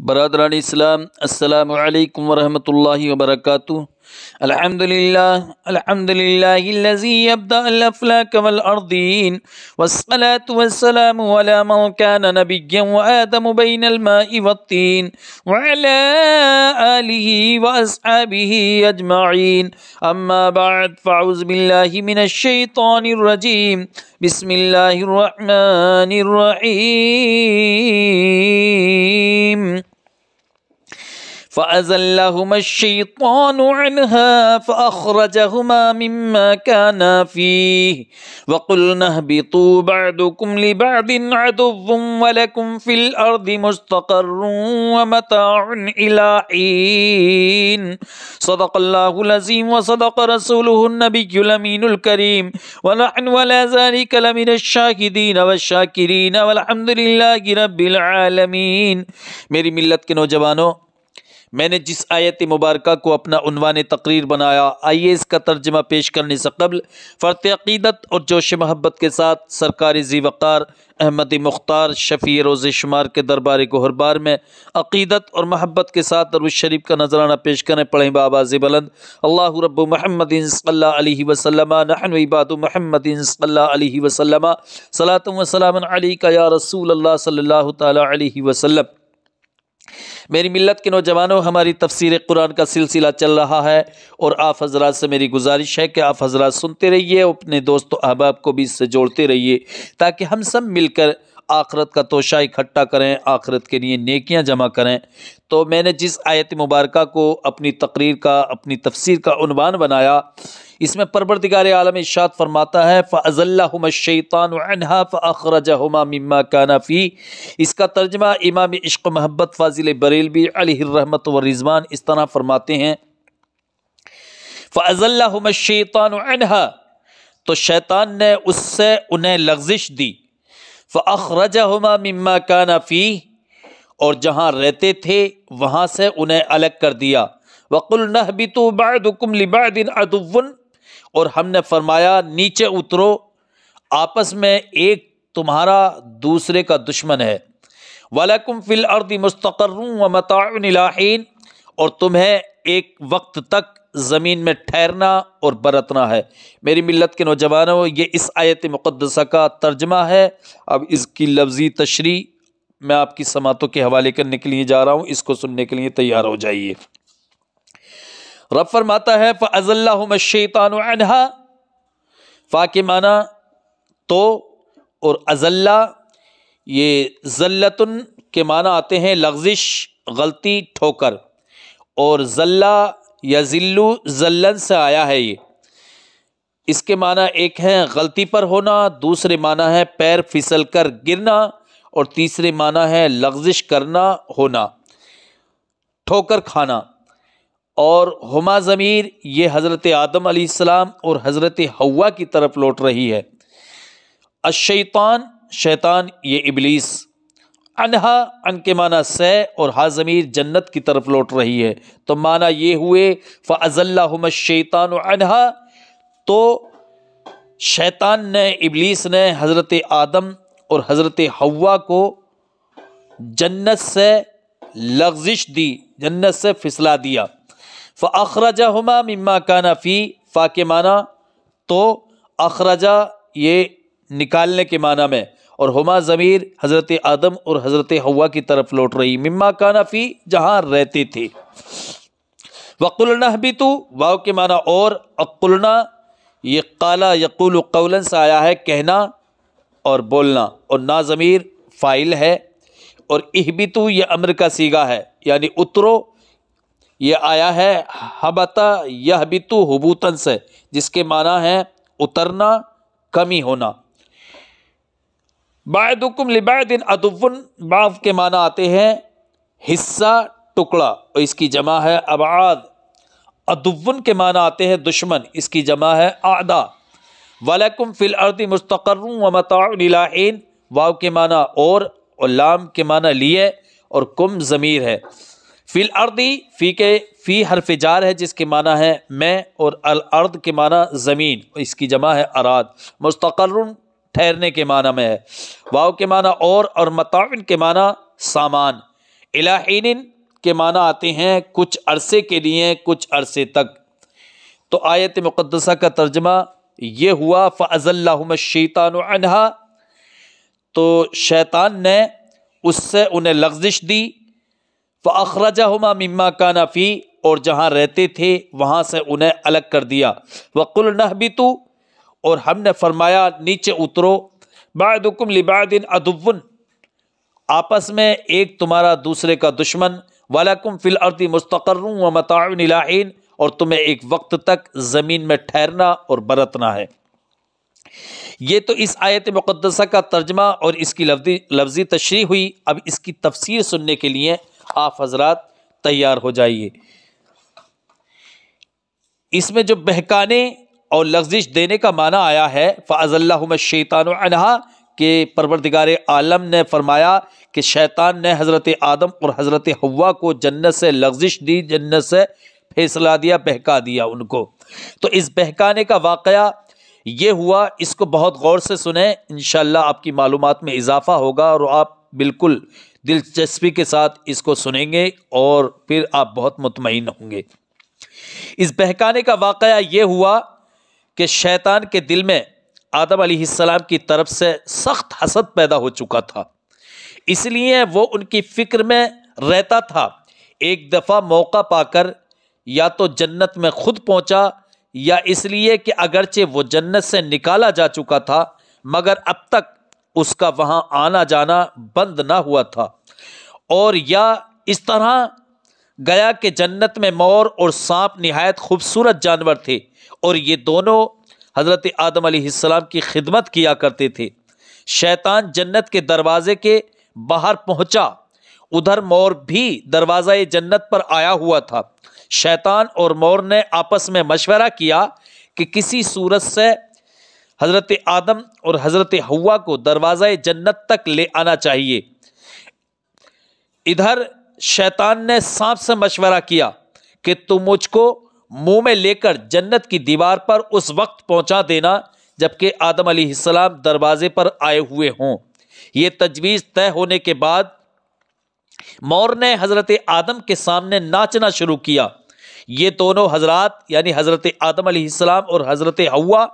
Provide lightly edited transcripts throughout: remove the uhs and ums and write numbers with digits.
برادران اسلام، السلام علیکم ورحمۃ اللہ وبرکاتہ۔ الحمدللہ الذی یبدأ الافلاک والارضین والصلاة والسلام علی من کان نبیا وآدم بین الماء والطین وعلی آلہ واصحابہ اجمعین، اما بعد فاعوذ باللہ من الشیطان الرجیم، بسم اللہ الرحمن الرحیم۔ فأزلهما الشيطان عنها فأخرجهما مما كانا فيه وقلنا اهبطوا بعضكم لبعض عدو ولكم في الأرض مستقر ومتاع إلى حين، صدق الله العظيم وصدق رسوله النبي الأمين الكريم، ونحن على ذلك لمن الشاهدين والشاكرين والحمد لله رب العالمين۔ میری ملت کے نوجوانوں، میں نے جس آیت مبارکہ کو اپنا عنوان تقریر بنایا، آئیے اس کا ترجمہ پیش کرنے سے قبل فرط عقیدت اور جوش محبت کے ساتھ سرکار ذی وقار احمد مختار شفیع روز شمار کے دربار گوہربار میں عقیدت اور محبت کے ساتھ درود شریف کا نذرانہ پیش کریں۔ پڑھیں بآواز بلند: اللہ رب محمد صلی اللہ علیہ وسلم، نحن عباد محمد صلی اللہ علیہ وسلم، صلاۃ و سلام علیک یا رسول اللہ صلی اللہ تعالی علیہ وسلم۔ میری ملت کے نوجوانوں، ہماری تفسیر قرآن کا سلسلہ چل رہا ہے اور آپ حضرات سے میری گزارش ہے کہ آپ حضرات سنتے رہیے، اپنے دوست و احباب کو بھی اس سے جوڑتے رہیے تاکہ ہم سب مل کر آخرت کا توشہ اکٹھا کریں، آخرت کے لیے نیکیاں جمع کریں۔ تو میں نے جس آیت مبارکہ کو اپنی تقریر کا، اپنی تفسیر کا عنوان بنایا، اس میں پروردگار عالم ارشاد فرماتا ہے فَأَزَلَّهُمَا الشَّيْطَانُ عَنْهَا فَأَخْرَجَهُمَا مِمَّا كَانَ فِيهِ۔ اس کا ترجمہ امام عشق و محبت فاضل بریلوی علیہ الرحمت والرضوان اس طرح فرماتے ہیں: فَأَزَلَّهُمَا الشَّيْطَانُ عَنْهَا، تو شیطان نے اس سے انہیں لغزش دی، فَأَخْرَجَهُمَا مِمَّا كَانَ فِيهِ، اور جہاں رہتے تھے وہاں سے انہیں الگ کر دیا۔ وَقُلْنَا اهْبِطُوا بَعْضُكُمْ لِبَعْضٍ عَدُوٌّ، اور ہم نے فرمایا نیچے اترو، آپس میں ایک تمہارا دوسرے کا دشمن ہے۔ وَلَكُمْ فِي الْأَرْضِ مُسْتَقَرٌّ وَمَتَاعٌ إِلَىٰ حِينٍ، اور تمہیں ایک وقت تک زمین میں ٹھہرنا اور برتنا ہے۔ میری ملت کے نوجوانوں، یہ اس آیت مقدسہ کا ترجمہ ہے۔ اب اس کی لفظی تشریح میں آپ کی سماعتوں کے حوالے کرنے کے لیے جا رہا ہوں، اس کو سننے کے لیے تیار ہو جائیے۔ رب فرماتا ہے فَأَزَلَّهُمَا الشَّيْطَانُ عَنْهَا، فا کے معنی تو اور ازلہ، یہ ذلتن کے معنی آتے ہیں لغزش، غلطی، ٹھوکر، اور ذلہ یا ذلو ذلن سے آیا ہے۔ یہ اس کے معنی ایک ہے غلطی پر ہونا، دوسرے معنی ہے پیر پھسل کر گرنا، اور تیسرے معنی ہے لغزش کرنا، ہونا، ٹھوکر کھانا۔ اور ہما ضمیر یہ حضرت آدم علیہ السلام اور حضرت حوا کی طرف لوٹ رہی ہے۔ الشیطان، شیطان، یہ ابلیس۔ عنہا، ان کے معنی سے، اور ہا ضمیر جنت کی طرف لوٹ رہی ہے، تو معنی یہ ہوئے فَأَزَلَّهُمَا الشَّيْطَانُ عَنْهَا، تو شیطان نے، ابلیس نے حضرت آدم اور حضرت حوا کو جنت سے لغزش دی، جنت سے پھسلا دیا۔ فَأَخْرَجَهُمَا مِمَّا كَانَ فِيهِ، فا کے معنی تو، اخرجہ یہ نکالنے کے معنی میں، اور ہما ضمیر حضرت آدم اور حضرت حوا کی طرف لوٹ رہی، مما كَانَ فِيهِ جہاں رہتے تھے۔ وَقُلْنَا اهْبِطُوا، واو کے معنی اور، اقلنا یہ قالا یقول قولا سے آیا ہے، کہنا اور بولنا، اور نا ضمیر فاعل ہے، اور اہبطوا یہ امر کا صیغہ ہے، یعنی اترو، یہ آیا ہے حبطا یہبطو حبوطن سے، جس کے معنی ہے اترنا، کمی ہونا۔ بعضکم لبعض عدو، بعض کے معنی آتے ہیں حصہ، ٹکڑا، اور اس کی جمع ہے ابعاد۔ عدو کے معنی آتے ہیں دشمن، اس کی جمع ہے اعداء۔ وَلَكُمْ فِي الْأَرْضِ مُسْتَقَرٌّ وَمَتَاعٌ إِلَىٰ حِينٍ، واو کے معنی اور لام کے معنی لیے، اور کم ضمیر ہے۔ فی الارض، فی کے فی حرف جار ہے جس کے معنی ہے میں، اور الارض کے معنی زمین، اس کی جمع ہے اراد۔ مستقر ٹھہرنے کے معنی میں ہے۔ واو کے معنی اور متاع کے معنی سامان۔ الہین کے معنی آتے ہیں کچھ عرصے کے لیے، کچھ عرصے تک۔ تو آیت مقدسہ کا ترجمہ یہ ہوا فَأَزَلَّهُمَ الشَّيْطَانُ عَنْهَا، تو شیطان نے اس سے انہیں لغزش دی، فَأَخْرَجَهُمَا مِمَّا كَانَ فِيهِ، اور جہاں رہتے تھے وہاں سے انہیں الگ کر دیا۔ وَقُلْنَا اهْبِطُوا، اور ہم نے فرمایا نیچے اترو، بَعْضُكُمْ لِبَعْضٍ عَدُوٌّ، آپس میں ایک تمہارا دوسرے کا دشمن، وَلَكُمْ فِي الْأَرْضِ مُسْتَقَرٌّ وَمَتَاعٌ إِلَىٰ حِينٍ، اور تمہیں ایک وقت تک زمین میں ٹھہرنا اور برتنا ہے۔ یہ تو اس آیت مقدسہ کا ترجمہ اور اس کی لفظی تشریح ہوئی۔ اب اس کی تفسیر سننے کے لیے آپ حضرات تیار ہو جائیے۔ اس میں جو بہکانے اور لغزش دینے کا معنی آیا ہے فَأَزَلَّهُمَ الشَّيْطَانُ عَنْهَا، کہ پروردگار عالم نے فرمایا کہ شیطان نے حضرت آدم اور حضرت حوا کو جنت سے لغزش دی، جنت سے پھیسلا دیا، بہکا دیا ان کو۔ تو اس بہکانے کا واقعہ یہ ہوا، اس کو بہت غور سے سنیں، انشاءاللہ آپ کی معلومات میں اضافہ ہوگا اور آپ بالکل دلچسپی کے ساتھ اس کو سنیں گے اور پھر آپ بہت مطمئن ہوں گے۔ اس بہکانے کا واقعہ یہ ہوا کہ شیطان کے دل میں آدم علیہ السلام کی طرف سے سخت حسد پیدا ہو چکا تھا، اس لیے وہ ان کی فکر میں رہتا تھا۔ ایک دفعہ موقع پا کر یا تو جنت میں خود پہنچا، یا اس لیے کہ اگرچہ وہ جنت سے نکالا جا چکا تھا مگر اب تک اس کا وہاں آنا جانا بند نہ ہوا تھا، اور یا اس طرح گیا کہ جنت میں مور اور سانپ نہایت خوبصورت جانور تھے، اور یہ دونوں حضرت آدم علیہ السلام کی خدمت کیا کرتے تھے۔ شیطان جنت کے دروازے کے باہر پہنچا، ادھر مور بھی دروازہ جنت پر آیا ہوا تھا۔ شیطان اور مور نے آپس میں مشورہ کیا کہ کسی صورت سے حضرت آدم اور حضرت حوا کو دروازہ جنت تک لے آنا چاہیے۔ ادھر شیطان نے سانپ سے مشورہ کیا کہ تم مجھ کو منہ میں لے کر جنت کی دیوار پر اس وقت پہنچا دینا جبکہ آدم علیہ السلام دروازے پر آئے ہوئے ہوں۔ یہ تجویز طے ہونے کے بعد مور نے حضرت آدم کے سامنے ناچنا شروع کیا۔ یہ دونوں حضرات یعنی حضرت آدم علیہ السلام اور حضرت حوا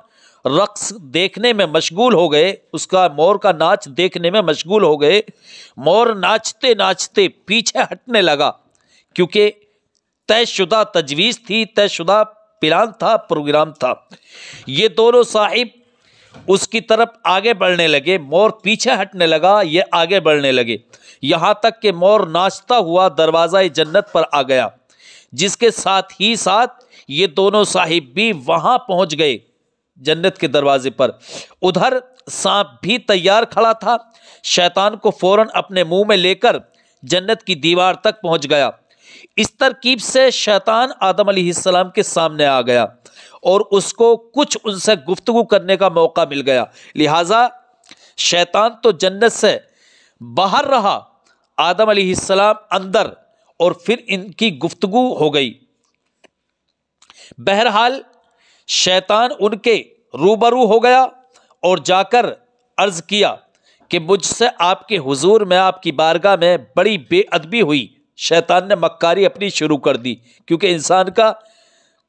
رقص دیکھنے میں مشغول ہو گئے، اس کا مور کا ناچ دیکھنے میں مشغول ہو گئے۔ مور ناچتے ناچتے پیچھے ہٹنے لگا، کیونکہ طے شدہ تجویز تھی، طے شدہ پلان تھا، پروگرام تھا۔ یہ دونوں صاحب اس کی طرف آگے بڑھنے لگے، مور پیچھے ہٹنے لگا، یہ آگے بڑھنے لگے، یہاں تک کہ مور ناچتا ہوا دروازہ جنت پر آ گیا، جس کے ساتھ ہی ساتھ یہ دونوں صاحب بھی وہاں پہنچ گئے جنت کے دروازے پر۔ ادھر سانپ بھی تیار کھڑا تھا، شیطان کو فوراً اپنے منہ میں لے کر جنت کی دیوار تک پہنچ گیا۔ اس ترکیب سے شیطان آدم علیہ السلام کے سامنے آ گیا اور اس کو کچھ ان سے گفتگو کرنے کا موقع مل گیا، لہٰذا شیطان تو جنت سے باہر رہا، آدم علیہ السلام اندر، اور پھر ان کی گفتگو ہو گئی۔ بہرحال شیطان ان کے روبرو ہو گیا اور جا کر عرض کیا کہ مجھ سے آپ کے حضور میں، آپ کی بارگاہ میں بڑی بے ادبی ہوئی۔ شیطان نے مکاری اپنی شروع کر دی، کیونکہ انسان کا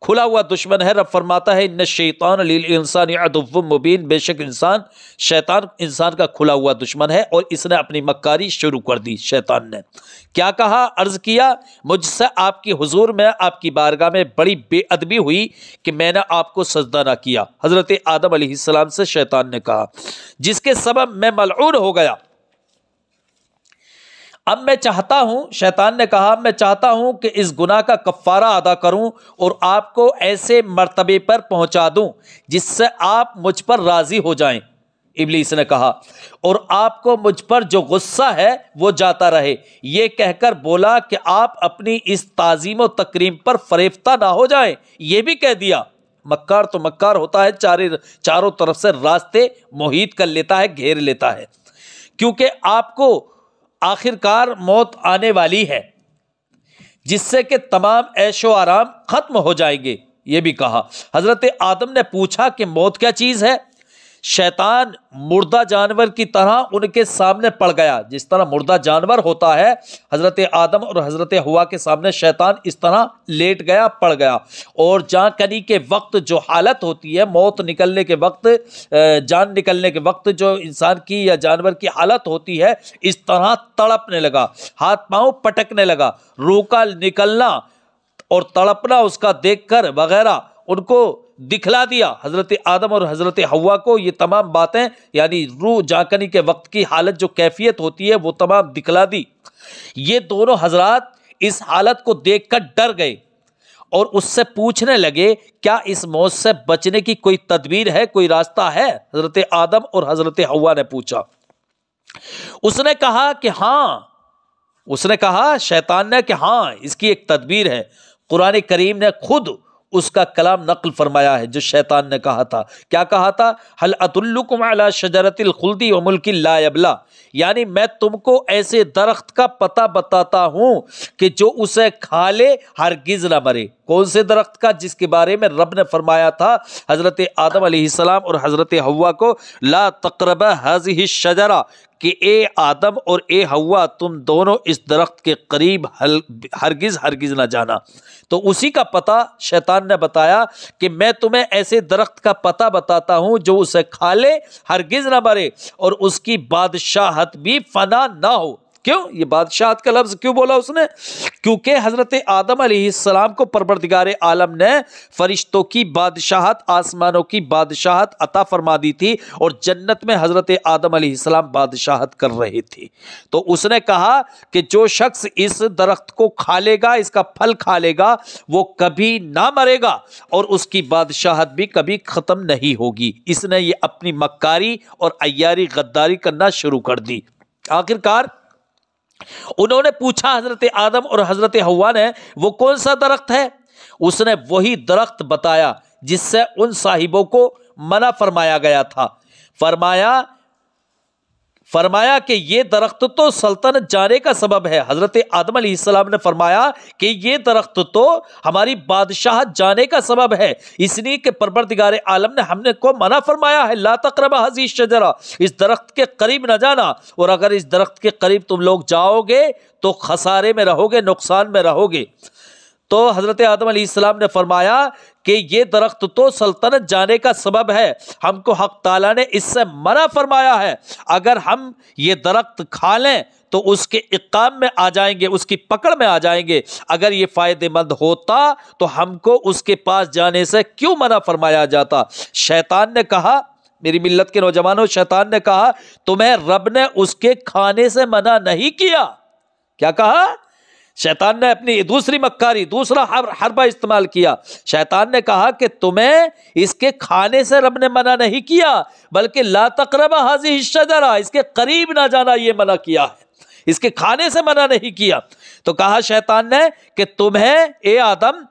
کھلا ہوا دشمن ہے۔ رب فرماتا ہے ان الشیطان للانسان عدو مبین، بے شک شیطان انسان کا کھلا ہوا دشمن ہے، اور اس نے اپنی مکاری شروع کر دی۔ شیطان نے کیا کہا؟ عرض کیا مجھ سے آپ کی حضور میں، آپ کی بارگاہ میں بڑی بے ادبی ہوئی کہ میں نے آپ کو سجدہ نہ کیا۔ حضرت آدم علیہ السلام سے شیطان نے کہا، جس کے سبب میں ملعون ہو گیا۔ اب میں چاہتا ہوں، شیطان نے کہا، میں چاہتا ہوں کہ اس گناہ کا کفارہ ادا کروں اور آپ کو ایسے مرتبے پر پہنچا دوں جس سے آپ مجھ پر راضی ہو جائیں۔ ابلیس نے کہا، اور آپ کو مجھ پر جو غصہ ہے وہ جاتا رہے۔ یہ کہہ کر بولا کہ آپ اپنی اس تعظیم و تکریم پر فریفتہ نہ ہو جائیں۔ یہ بھی کہہ دیا، مکار تو مکار ہوتا ہے، چاروں طرف سے راستے محیط کر لیتا ہے، گھیر لیتا ہے، کیونکہ آپ کو آخر کار موت آنے والی ہے جس سے کہ تمام عیش و آرام ختم ہو جائیں گے۔ یہ بھی کہا۔ حضرت آدم نے پوچھا کہ موت کیا چیز ہے؟ شیطان مردہ جانور کی طرح ان کے سامنے پڑ گیا، جس طرح مردہ جانور ہوتا ہے، حضرت آدم اور حضرت حوا کے سامنے شیطان اس طرح لیٹ گیا، پڑ گیا، اور جان کنی کے وقت جو حالت ہوتی ہے، موت نکلنے کے وقت، جان نکلنے کے وقت جو انسان کی یا جانور کی حالت ہوتی ہے، اس طرح تڑپنے لگا، ہاتھ پاؤں پٹکنے لگا، روح کا نکلنا اور تڑپنا اس کا دیکھ کر وغیرہ ان کو دکھلا دیا حضرت آدم اور حضرت حوا کو، یہ تمام باتیں یعنی روح جانکنی کے وقت کی حالت جو کیفیت ہوتی ہے وہ تمام دکھلا دی۔ یہ دونوں حضرات اس حالت کو دیکھ کر ڈر گئے اور اس سے پوچھنے لگے کیا اس موت سے بچنے کی کوئی تدبیر ہے، کوئی راستہ ہے؟ حضرت آدم اور حضرت حوا نے پوچھا۔ اس نے کہا کہ ہاں، اس نے کہا شیطان نے کہ ہاں اس کی ایک تدبیر ہے۔ قرآن کریم نے خود اس کا کلام نقل فرمایا ہے جو شیطان نے کہا تھا۔ کیا کہا تھا؟ هل ادلکم علی شجرۃ الخلد وملک لا یبلی، یعنی میں تم کو ایسے درخت کا پتہ بتاتا ہوں کہ جو اسے کھا لے ہرگز نہ مرے۔ کون سے درخت کا؟ جس کے بارے میں رب نے فرمایا تھا حضرت آدم علیہ السلام اور حضرت حوا کو، لا تقربا هذه الشجرہ، کہ اے آدم اور اے حوا تم دونوں اس درخت کے قریب ہرگز نہ جانا۔ تو اسی کا پتہ شیطان نے بتایا کہ میں تمہیں ایسے درخت کا پتہ بتاتا ہوں جو اسے کھا لے ہرگز نہ مرے اور اس کی بادشاہت بھی فنا نہ ہو۔ کیوں یہ بادشاہت کا لفظ کیوں بولا اس نے؟ کیونکہ حضرت آدم علیہ السلام کو پروردگار عالم نے فرشتوں کی بادشاہت، آسمانوں کی بادشاہت عطا فرما دی تھی، اور جنت میں حضرت آدم علیہ السلام بادشاہت کر رہے تھے۔ تو اس نے کہا کہ جو شخص اس درخت کو کھا لے گا، اس کا پھل کھا لے گا، وہ کبھی نہ مرے گا اور اس کی بادشاہت بھی کبھی ختم نہیں ہوگی۔ اس نے یہ اپنی مکاری اور عیاری غداری کرنا شروع کر دی۔ آخرکار انہوں نے پوچھا حضرت آدم اور حضرت حوا نے وہ کون سا درخت ہے؟ اس نے وہی درخت بتایا جس سے ان صاحبوں کو منع فرمایا گیا تھا۔ فرمایا کہ یہ درخت تو سلطنت جانے کا سبب ہے۔ حضرت آدم علیہ السلام نے فرمایا کہ یہ درخت تو ہماری بادشاہت جانے کا سبب ہے، اس لیے کہ پروردگار عالم نے ہم نے کو منع فرمایا ہے، لا تقربا هذه الشجرہ، اس درخت کے قریب نہ جانا، اور اگر اس درخت کے قریب تم لوگ جاؤ گے تو خسارے میں رہو گے، نقصان میں رہو گے۔ تو حضرت آدم علیہ السلام نے فرمایا کہ یہ درخت تو سلطنت جانے کا سبب ہے، ہم کو حق تعالیٰ نے اس سے منع فرمایا ہے، اگر ہم یہ درخت کھا لیں تو اس کے اقام میں آ جائیں گے، اس کی پکڑ میں آ جائیں گے۔ اگر یہ فائدہ مند ہوتا تو ہم کو اس کے پاس جانے سے کیوں منع فرمایا جاتا؟ شیطان نے کہا، میری ملت کے نوجوانوں، شیطان نے کہا تمہیں رب نے اس کے کھانے سے منع نہیں کیا۔ کیا کہا؟ شیطان نے اپنی دوسری مکاری، دوسرا حربہ استعمال کیا۔ شیطان نے کہا کہ تمہیں اس کے کھانے سے رب نے منع نہیں کیا، بلکہ لا تقربا هذه الشجرہ، اس کے قریب نہ جانا یہ منع کیا ہے، اس کے کھانے سے منع نہیں کیا۔ تو کہا شیطان نے کہ تمہیں اے آدم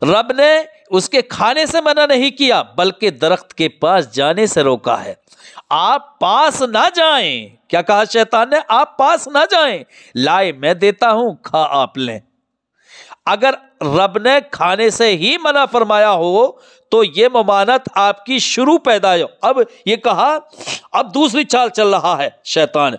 رب نے اس کے کھانے سے منع نہیں کیا بلکہ درخت کے پاس جانے سے روکا ہے، آپ پاس نہ جائیں۔ کیا کہا شیطان نے؟ آپ پاس نہ جائیں، لائے میں دیتا ہوں، کھا آپ لیں۔ اگر رب نے کھانے سے ہی منع فرمایا ہو تو یہ ممانعت آپ کی شروع پیدا ہو۔ اب یہ کہا، اب دوسری چال چل رہا ہے شیطان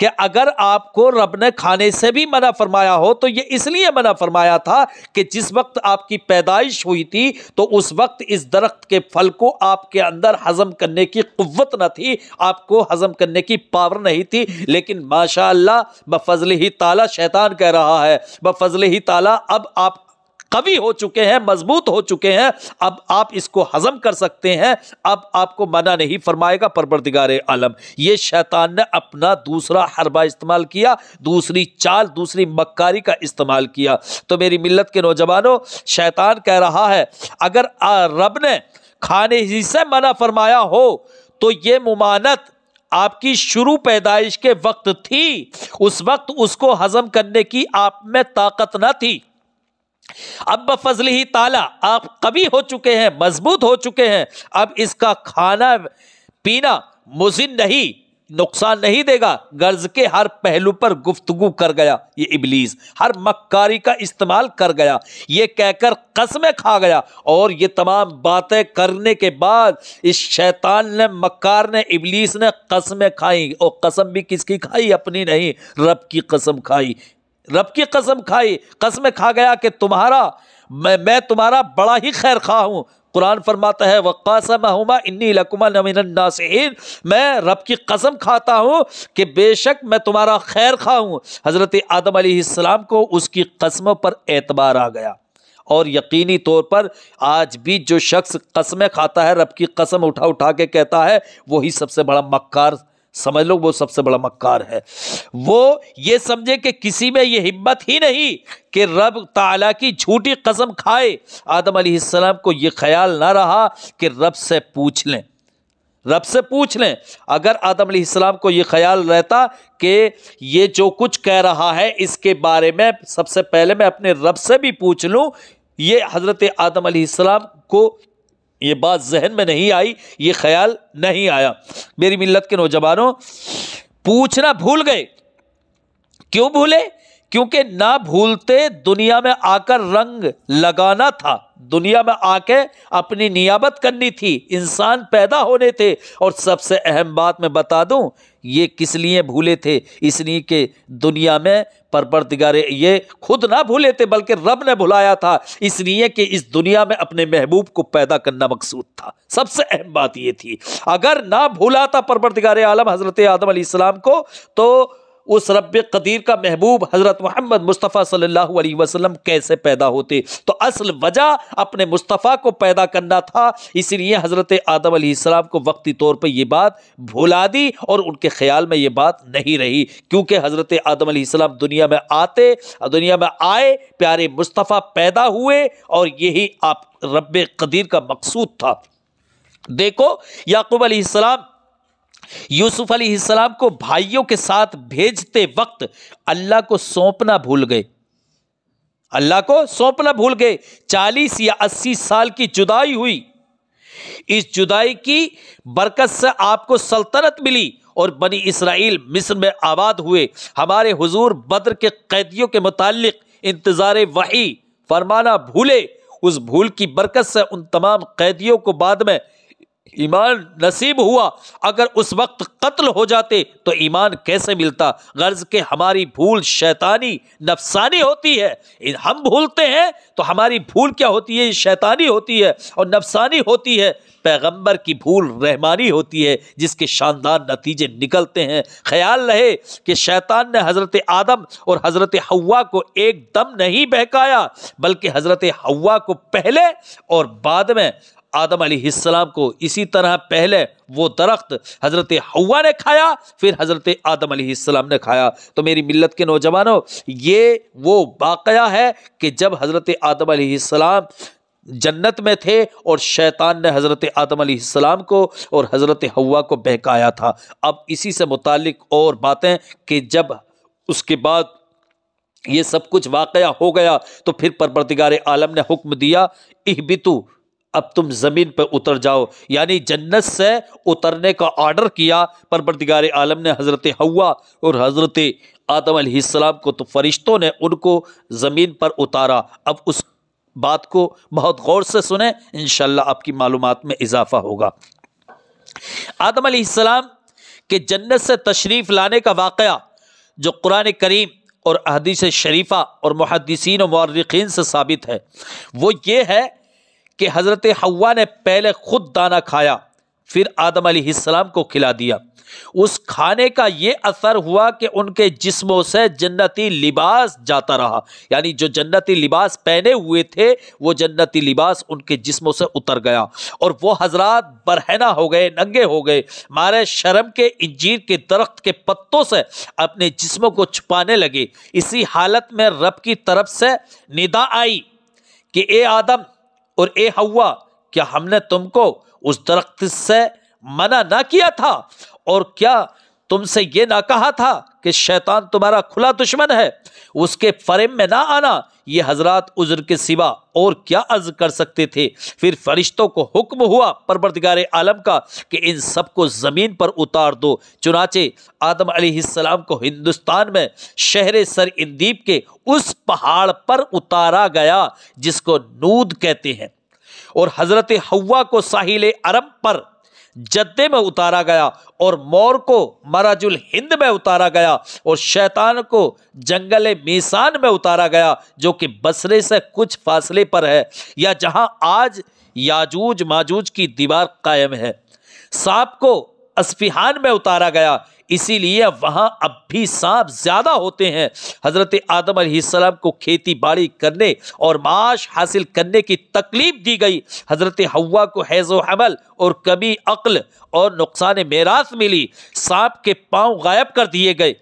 کہ اگر آپ کو رب نے کھانے سے بھی منع فرمایا ہو تو یہ اس لیے منع فرمایا تھا کہ جس وقت آپ کی پیدائش ہوئی تھی تو اس وقت اس درخت کے پھل کو آپ کے اندر ہضم کرنے کی قوت نہ تھی، آپ کو ہضم کرنے کی پاور نہیں تھی، لیکن ماشاءاللہ بفضل ہی تعالیٰ، شیطان کہہ رہا ہے بفضل ہی تعالیٰ اب آپ قوی ہو چکے ہیں، مضبوط ہو چکے ہیں، اب آپ اس کو ہضم کر سکتے ہیں، اب آپ کو منع نہیں فرمائے گا پروردگار عالم۔ یہ شیطان نے اپنا دوسرا حربہ استعمال کیا، دوسری چال، دوسری مکاری کا استعمال کیا۔ تو میری ملت کے نوجوانوں، شیطان کہہ رہا ہے اگر رب نے کھانے ہی سے منع فرمایا ہو تو یہ ممانعت آپ کی شروع پیدائش کے وقت تھی، اس وقت اس کو ہضم کرنے کی آپ میں طاقت نہ تھی۔ اب بفضل ہی تعالیٰ آپ قوی ہو چکے ہیں، مضبوط ہو چکے ہیں، اب اس کا کھانا پینا مضر نہیں، نقصان نہیں دے گا، غرض کے ہر پہلو پر گفتگو کر گیا یہ ابلیس، ہر مکاری کا استعمال کر گیا، یہ کہہ کر قسمیں کھا گیا، اور یہ تمام باتیں کرنے کے بعد اس شیطان نے، مکار نے، ابلیس نے قسمیں کھائی، اور قسم بھی کس کی کھائی؟ اپنی نہیں، رب کی قسم کھائی، رب کی قسم کھائی، قسمیں کھا گیا کہ تمہارا میں تمہارا بڑا ہی خیر خواہ ہوں۔ قرآن فرماتا ہے وَقَاسَمَهُمَا إِنِّي لَكُمَا لَمِنَ النَّاصِحِينَ، میں رب کی قسم کھاتا ہوں کہ بے شک میں تمہارا خیر خواہ ہوں۔ حضرت آدم علیہ السلام کو اس کی قسموں پر اعتبار آ گیا، اور یقینی طور پر آج بھی جو شخص قسمیں کھاتا ہے، رب کی قسم اٹھا اٹھا کے کہتا ہے، وہی سب سے بڑا مکار، سمجھ لو وہ سب سے بڑا مکار ہے۔ وہ یہ سمجھے کہ کسی میں یہ ہمت ہی نہیں کہ رب تعالیٰ کی جھوٹی قسم کھائے۔ آدم علیہ السلام کو یہ خیال نہ رہا کہ رب سے پوچھ لیں، رب سے پوچھ لیں۔ اگر آدم علیہ السلام کو یہ خیال رہتا کہ یہ جو کچھ کہہ رہا ہے اس کے بارے میں سب سے پہلے میں اپنے رب سے بھی پوچھ لوں، یہ حضرت آدم علیہ السلام کو یہ بات ذہن میں نہیں آئی، یہ خیال نہیں آیا۔ میری ملت کے نوجوانوں، پوچھنا بھول گئے۔ کیوں بھولے؟ کیونکہ نہ بھولتے دنیا میں آ کر رنگ لگانا تھا، دنیا میں آ کے اپنی نیابت کرنی تھی، انسان پیدا ہونے تھے۔ اور سب سے اہم بات میں بتا دوں، یہ کس لیے بھولے تھے؟ اس لیے کہ دنیا میں پروردگار، یہ خود نہ بھولے تھے بلکہ رب نے بھلایا تھا، اس لیے کہ اس دنیا میں اپنے محبوب کو پیدا کرنا مقصود تھا۔ سب سے اہم بات یہ تھی، اگر نہ بھولا تھا پروردگار عالم حضرت آدم علیہ السلام کو، تو اس رب قدیر کا محبوب حضرت محمد مصطفیٰ صلی اللہ علیہ وسلم کیسے پیدا ہوتے؟ تو اصل وجہ اپنے مصطفیٰ کو پیدا کرنا تھا، اس لیے حضرت آدم علیہ السلام کو وقتی طور پہ یہ بات بھلا دی، اور ان کے خیال میں یہ بات نہیں رہی، کیونکہ حضرت آدم علیہ السلام دنیا میں آئے، پیارے مصطفیٰ پیدا ہوئے، اور یہی آپ رب قدیر کا مقصود تھا۔ دیکھو یعقوب علیہ السلام یوسف علیہ السلام کو بھائیوں کے ساتھ بھیجتے وقت اللہ کو سونپنا بھول گئے، اللہ کو سونپنا بھول گئے۔ 40 یا 80 سال کی جدائی ہوئی، اس جدائی کی برکت سے آپ کو سلطنت ملی، اور بنی اسرائیل مصر میں آباد ہوئے۔ ہمارے حضور بدر کے قیدیوں کے متعلق انتظار وحی فرمانا بھولے، اس بھول کی برکت سے ان تمام قیدیوں کو بعد میں ایمان نصیب ہوا۔ اگر اس وقت قتل ہو جاتے تو ایمان کیسے ملتا؟ غرض کہ ہماری بھول شیطانی نفسانی ہوتی ہے، ہم بھولتے ہیں تو ہماری بھول کیا ہوتی ہے؟ شیطانی ہوتی ہے اور نفسانی ہوتی ہے۔ پیغمبر کی بھول رحمانی ہوتی ہے، جس کے شاندار نتیجے نکلتے ہیں۔ خیال رہے کہ شیطان نے حضرت آدم اور حضرت حوا کو ایک دم نہیں بہکایا، بلکہ حضرت حوا کو پہلے اور بعد میں آدم علیہ السلام کو، اسی طرح پہلے وہ درخت حضرت حوا نے کھایا، پھر حضرت آدم علیہ السلام نے کھایا۔ تو میری ملت کے نوجوانوں، یہ وہ واقعہ ہے کہ جب حضرت آدم علیہ السلام جنت میں تھے اور شیطان نے حضرت آدم علیہ السلام کو اور حضرت حوا کو بہکایا تھا۔ اب اسی سے متعلق اور باتیں کہ جب اس کے بعد یہ سب کچھ واقعہ ہو گیا تو پھر پروردگار عالم نے حکم دیا اہبتو، اب تم زمین پہ اتر جاؤ، یعنی جنت سے اترنے کا آرڈر کیا پروردگار عالم نے حضرت حوا اور حضرت آدم علیہ السلام کو، تو فرشتوں نے ان کو زمین پر اتارا۔ اب اس بات کو بہت غور سے سنیں، انشاءاللہ آپ کی معلومات میں اضافہ ہوگا۔ آدم علیہ السلام کے جنت سے تشریف لانے کا واقعہ جو قرآن کریم اور احادیث شریفہ اور محدثین و مورخین سے ثابت ہے، وہ یہ ہے کہ حضرت حوا نے پہلے خود دانہ کھایا، پھر آدم علیہ السلام کو کھلا دیا۔ اس کھانے کا یہ اثر ہوا کہ ان کے جسموں سے جنتی لباس جاتا رہا، یعنی جو جنتی لباس پہنے ہوئے تھے وہ جنتی لباس ان کے جسموں سے اتر گیا، اور وہ حضرات برہنہ ہو گئے، ننگے ہو گئے، مارے شرم کے انجیر کے درخت کے پتوں سے اپنے جسموں کو چھپانے لگے۔ اسی حالت میں رب کی طرف سے ندا آئی کہ اے آدم اور اے حوا، کیا ہم نے تم کو اس درخت سے منع نہ کیا تھا؟ اور کیا تم سے یہ نہ کہا تھا کہ شیطان تمہارا کھلا دشمن ہے؟ اس کے فریب میں نہ آنا۔ یہ حضرات عذر کے سوا اور کیا عرض کر سکتے تھے؟ پھر فرشتوں کو حکم ہوا پروردگار عالم کا کہ ان سب کو زمین پر اتار دو۔ چنانچہ آدم علیہ السلام کو ہندوستان میں شہر سر اندیب کے اس پہاڑ پر اتارا گیا جس کو نود کہتے ہیں، اور حضرت حوا کو ساحل عرب پر جدے میں اتارا گیا، اور مور کو مراج الہند میں اتارا گیا، اور شیطان کو جنگل میسان میں اتارا گیا جو کہ بصرے سے کچھ فاصلے پر ہے، یا جہاں آج یاجوج ماجوج کی دیوار قائم ہے۔ سانپ کو اصفہان میں اتارا گیا، اسی لیے وہاں اب بھی سانپ زیادہ ہوتے ہیں۔ حضرت آدم علیہ السلام کو کھیتی باڑی کرنے اور معاش حاصل کرنے کی تکلیف دی گئی۔ حضرت حوا کو حیض و حمل اور کمی عقل اور نقصان میراث ملی۔ سانپ کے پاؤں غائب کر دیے گئے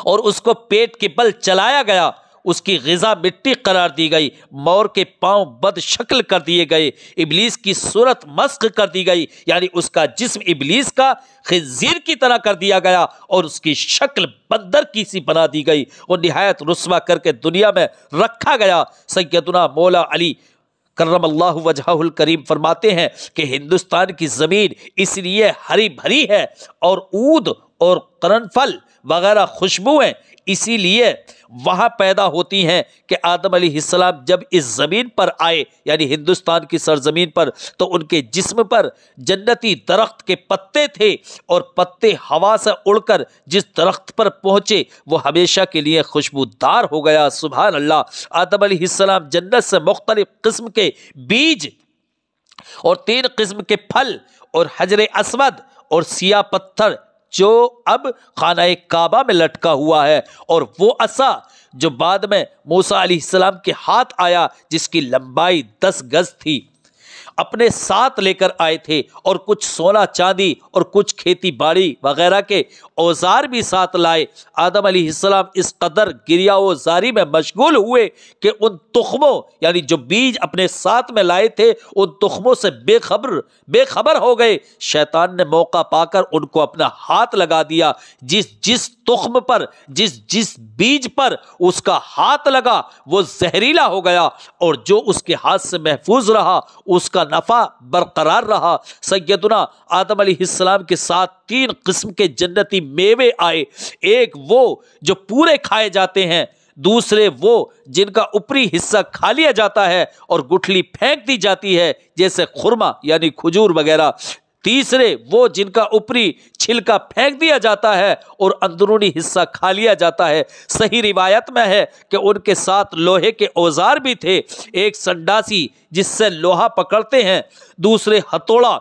اور اس کو پیٹ کے بل چلایا گیا، اس کی غذا مٹی قرار دی گئی۔ مور کے پاؤں بد شکل کر دیے گئے، ابلیس کی صورت مسخ کر دی گئی، یعنی اس کا جسم ابلیس کا خنزیر کی طرح کر دیا گیا اور اس کی شکل بندر کی سی بنا دی گئی اور نہایت رسوا کر کے دنیا میں رکھا گیا۔ سیدنا مولا علی کرم اللہ وجہہ الکریم فرماتے ہیں کہ ہندوستان کی زمین اس لیے ہری بھری ہے اور عود اور قرنفل وغیرہ خوشبوئیں اسی لیے وہاں پیدا ہوتی ہیں کہ آدم علیہ السلام جب اس زمین پر آئے، یعنی ہندوستان کی سرزمین پر، تو ان کے جسم پر جنتی درخت کے پتے تھے، اور پتے ہوا سے اڑ کر جس درخت پر پہنچے وہ ہمیشہ کے لیے خوشبودار ہو گیا۔ سبحان اللہ۔ آدم علیہ السلام جنت سے مختلف قسم کے بیج اور 3 قسم کے پھل اور حجر اسود اور سیاہ پتھر جو اب خانہ کعبہ میں لٹکا ہوا ہے، اور وہ عصا جو بعد میں موسیٰ علیہ السلام کے ہاتھ آیا جس کی لمبائی 10 گز تھی، اپنے ساتھ لے کر آئے تھے، اور کچھ سونا چاندی اور کچھ کھیتی باڑی وغیرہ کے اوزار بھی ساتھ لائے۔ آدم علیہ السلام اس قدر گریا و زاری میں مشغول ہوئے کہ ان تخموں یعنی جو بیج اپنے ساتھ میں لائے تھے ان تخموں سے بے خبر ہو گئے۔ شیطان نے موقع پا کر ان کو اپنا ہاتھ لگا دیا۔ جس تخم پر جس بیج پر اس کا ہاتھ لگا وہ زہریلا ہو گیا، اور جو اس کے ہاتھ سے محفوظ رہا اس کا نفع برقرار رہا۔ سیدنا آدم علیہ السلام کے ساتھ 3 قسم کے جنتی میوے آئے، ایک وہ جو پورے کھائے جاتے ہیں، دوسرے وہ جن کا اوپری حصہ کھا لیا جاتا ہے اور گٹھلی پھینک دی جاتی ہے جیسے خرما یعنی کھجور وغیرہ، تیسرے وہ جن کا اوپری چھلکا پھینک دیا جاتا ہے اور اندرونی حصہ کھا لیا جاتا ہے۔ صحیح روایت میں ہے کہ ان کے ساتھ لوہے کے اوزار بھی تھے، ایک سنڈاسی جس سے لوہا پکڑتے ہیں، دوسرے ہتھوڑا،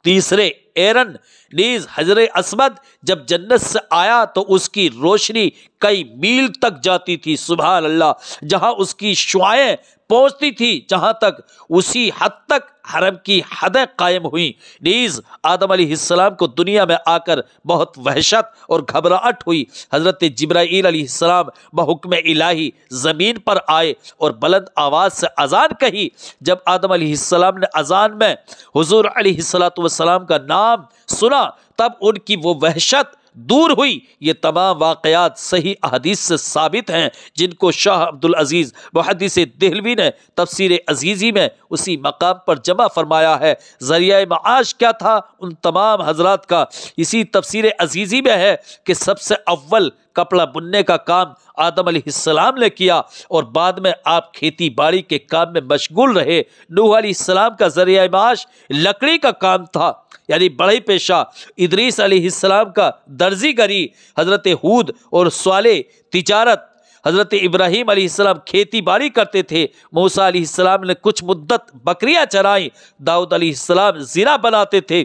تیسرے ایرن۔ نیز حجر اسود جب جنت سے آیا تو اس کی روشنی کئی میل تک جاتی تھی، سبحان اللہ، جہاں اس کی شعاعیں پہنچتی تھی جہاں تک اسی حد تک حرم کی حدیں قائم ہوئیں۔ نیز آدم علیہ السلام کو دنیا میں آ کر بہت وحشت اور گھبراہٹ ہوئی۔ حضرت جبرائیل علیہ السلام بحکم الہی زمین پر آئے اور بلند آواز سے اذان کہی۔ جب آدم علیہ السلام نے اذان میں حضور علیہ السلام کا نام سنا تب ان کی وہ وحشت دور ہوئی۔ یہ تمام واقعات صحیح احادیث سے ثابت ہیں جن کو شاہ عبدالعزیز محدث دہلوی نے تفسیر عزیزی میں اسی مقام پر جمع فرمایا ہے۔ ذریعہ معاش کیا تھا ان تمام حضرات کا اسی تفسیر عزیزی میں ہے کہ سب سے اول کپڑا بننے کا کام آدم علیہ السلام نے کیا اور بعد میں آپ کھیتی باڑی کے کام میں مشغول رہے۔ نوح علیہ السلام کا ذریعہ معاش لکڑی کا کام تھا یعنی بڑھئی پیشہ، ادریس علیہ السلام کا درزی گری، حضرت ہود اور صالح تجارت، حضرت ابراہیم علیہ السلام کھیتی باڑی کرتے تھے، موسیٰ علیہ السلام نے کچھ مدت بکریاں چرائیں، داؤد علیہ السلام زیرہ بناتے تھے،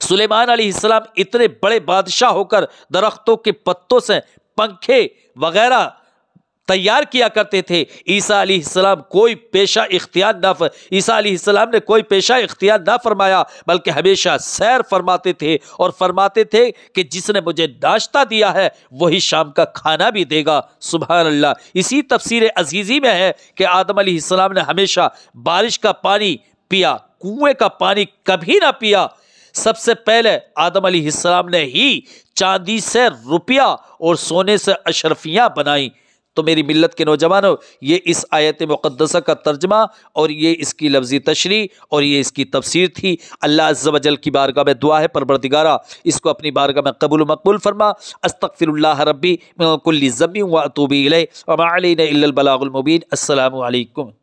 سلیمان علیہ السلام اتنے بڑے بادشاہ ہو کر درختوں کے پتوں سے پنکھے وغیرہ تیار کیا کرتے تھے۔ عیسیٰ علیہ السلام عیسیٰ علیہ السلام نے کوئی پیشہ اختیار نہ فرمایا بلکہ ہمیشہ سیر فرماتے تھے اور فرماتے تھے کہ جس نے مجھے ناشتہ دیا ہے وہی شام کا کھانا بھی دے گا، سبحان اللہ۔ اسی تفسیر عزیزی میں ہے کہ آدم علیہ السلام نے ہمیشہ بارش کا پانی پیا، کنویں کا پانی کبھی نہ پیا۔ سب سے پہلے آدم علیہ السلام نے ہی چاندی سے روپیہ اور سونے سے اشرفیاں بنائیں۔ تو میری ملت کے نوجوانوں، یہ اس آیت مقدسہ کا ترجمہ اور یہ اس کی لفظی تشریح اور یہ اس کی تفسیر تھی۔ اللہ عز و جل کی بارگاہ میں دعا ہے، پروردگارہ اس کو اپنی بارگاہ میں قبول و مقبول فرما۔ استغفر اللہ ربی من کل ذنب واتوب الیہ وما علینا الا البلاغ المبین۔ السلام علیکم۔